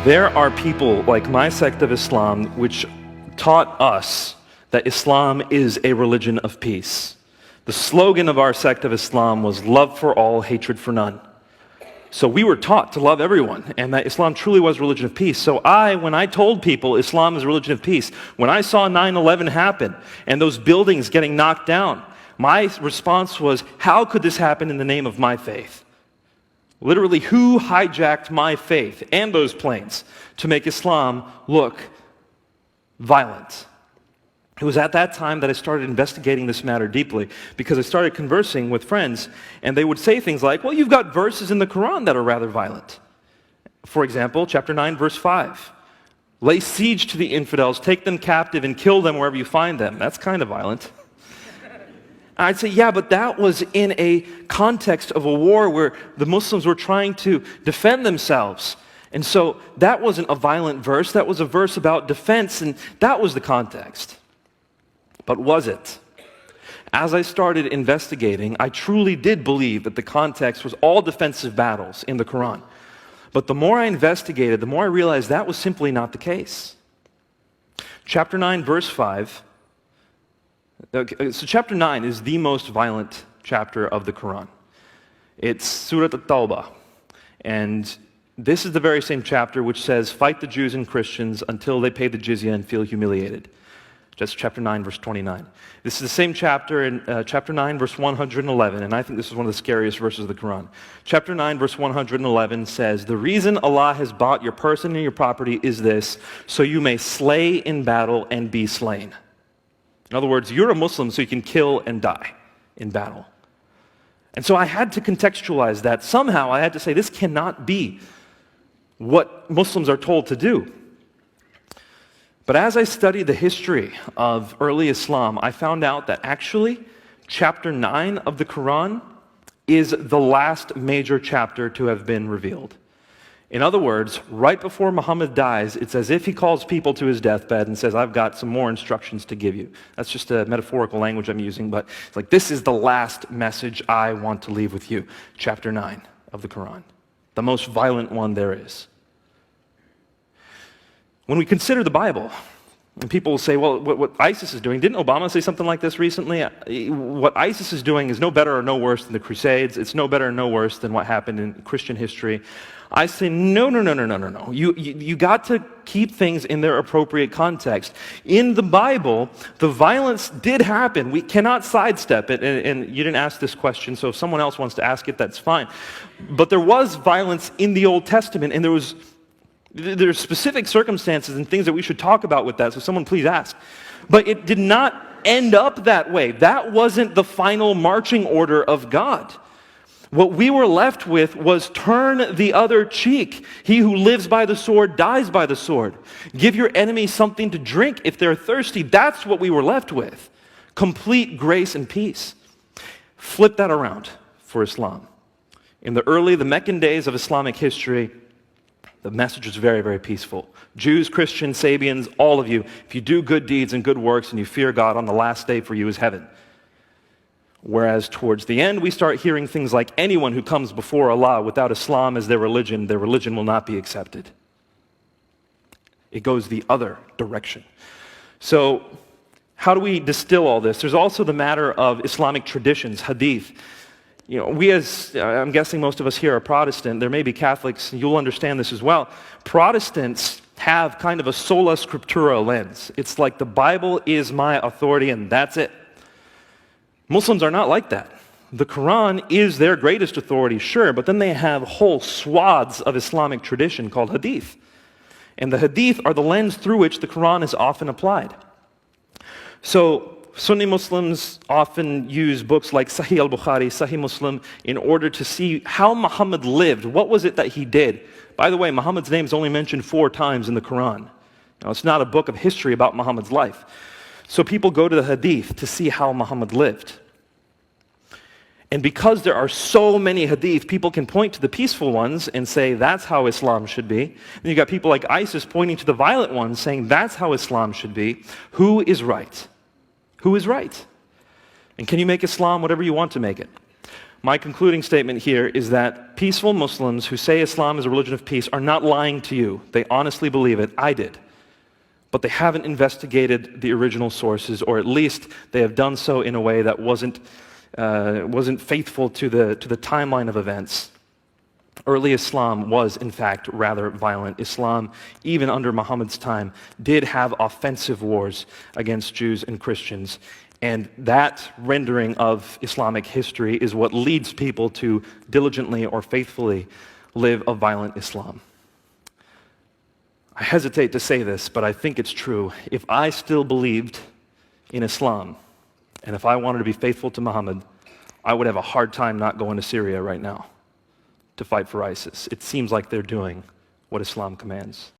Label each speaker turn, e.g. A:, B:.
A: There are people like my sect of Islam which taught us that Islam is a religion of peace. The slogan of our sect of Islam was love for all, hatred for none. So we were taught to love everyone, and that Islam truly was a religion of peace. So when I told people Islam is a religion of peace, when I saw 9/11 happen and those buildings getting knocked down, my response was, how could this happen in the name of my faith? Literally, who hijacked my faith and those planes to make Islam look violent? It was at that time that I started investigating this matter deeply, because I started conversing with friends, and they would say things like, well, you've got verses in the Quran that are rather violent. For example, chapter 9, verse 5. Lay siege to the infidels, take them captive, and kill them wherever you find them. That's kind of violent. I'd say, yeah, but that was in a context of a war where the Muslims were trying to defend themselves. And so that wasn't a violent verse, that was a verse about defense, and that was the context. But was it? As I started investigating, I truly did believe that the context was all defensive battles in the Quran. But the more I investigated, the more I realized that was simply not the case. Chapter 9, verse 5. So chapter 9 is the most violent chapter of the Quran. It's Surah At-Tawbah. And this is the very same chapter which says, fight the Jews and Christians until they pay the jizya and feel humiliated. That's chapter 9, verse 29. This is the same chapter in chapter 9, verse 111, and I think this is one of the scariest verses of the Quran. Chapter 9, verse 111 says, the reason Allah has bought your person and your property is this, so you may slay in battle and be slain. In other words, you're a Muslim so you can kill and die in battle. And so I had to contextualize that. Somehow I had to say, this cannot be what Muslims are told to do. But as I studied the history of early Islam, I found out that actually chapter 9 of the Quran is the last major chapter to have been revealed. In other words, right before Muhammad dies, it's as if he calls people to his deathbed and says, I've got some more instructions to give you. That's just a metaphorical language I'm using, but it's like, this is the last message I want to leave with you. Chapter 9 of the Quran, the most violent one there is. When we consider the Bible, and people will say, well, what ISIS is doing, didn't Obama say something like this recently? What ISIS is doing is no better or no worse than the Crusades. It's no better or no worse than what happened in Christian history. I say, no. You got to keep things in their appropriate context. In the Bible, the violence did happen. We cannot sidestep it, and you didn't ask this question, so if someone else wants to ask it, that's fine. But there was violence in the Old Testament, and there's specific circumstances and things that we should talk about with that, so someone please ask. But it did not end up that way. That wasn't the final marching order of God. What we were left with was turn the other cheek. He who lives by the sword dies by the sword. Give your enemy something to drink if they're thirsty. That's what we were left with. Complete grace and peace. Flip that around for Islam. In the Meccan days of Islamic history, the message was very, very peaceful. Jews, Christians, Sabians, all of you, if you do good deeds and good works and you fear God, on the last day for you is heaven. Whereas towards the end, we start hearing things like, anyone who comes before Allah without Islam as their religion will not be accepted. It goes the other direction. So how do we distill all this? There's also the matter of Islamic traditions, hadith. You know, I'm guessing most of us here are Protestant. There may be Catholics, you'll understand this as well. Protestants have kind of a sola scriptura lens. It's like the Bible is my authority and that's it. Muslims are not like that. The Quran is their greatest authority, sure, but then they have whole swaths of Islamic tradition called hadith. And the hadith are the lens through which the Quran is often applied. So Sunni Muslims often use books like Sahih al-Bukhari, Sahih Muslim, in order to see how Muhammad lived. What was it that he did? By the way, Muhammad's name is only mentioned 4 times in the Quran. Now, it's not a book of history about Muhammad's life. So people go to the hadith to see how Muhammad lived. And because there are so many hadith, people can point to the peaceful ones and say, that's how Islam should be. And you got people like ISIS pointing to the violent ones saying, that's how Islam should be. Who is right? Who is right? And can you make Islam whatever you want to make it? My concluding statement here is that peaceful Muslims who say Islam is a religion of peace are not lying to you. They honestly believe it. I did. But they haven't investigated the original sources, or at least they have done so in a way that wasn't faithful to the timeline of events. Early Islam was, in fact, rather violent. Islam, even under Muhammad's time, did have offensive wars against Jews and Christians. And that rendering of Islamic history is what leads people to diligently or faithfully live a violent Islam. I hesitate to say this, but I think it's true. If I still believed in Islam, and if I wanted to be faithful to Muhammad, I would have a hard time not going to Syria right now to fight for ISIS. It seems like they're doing what Islam commands.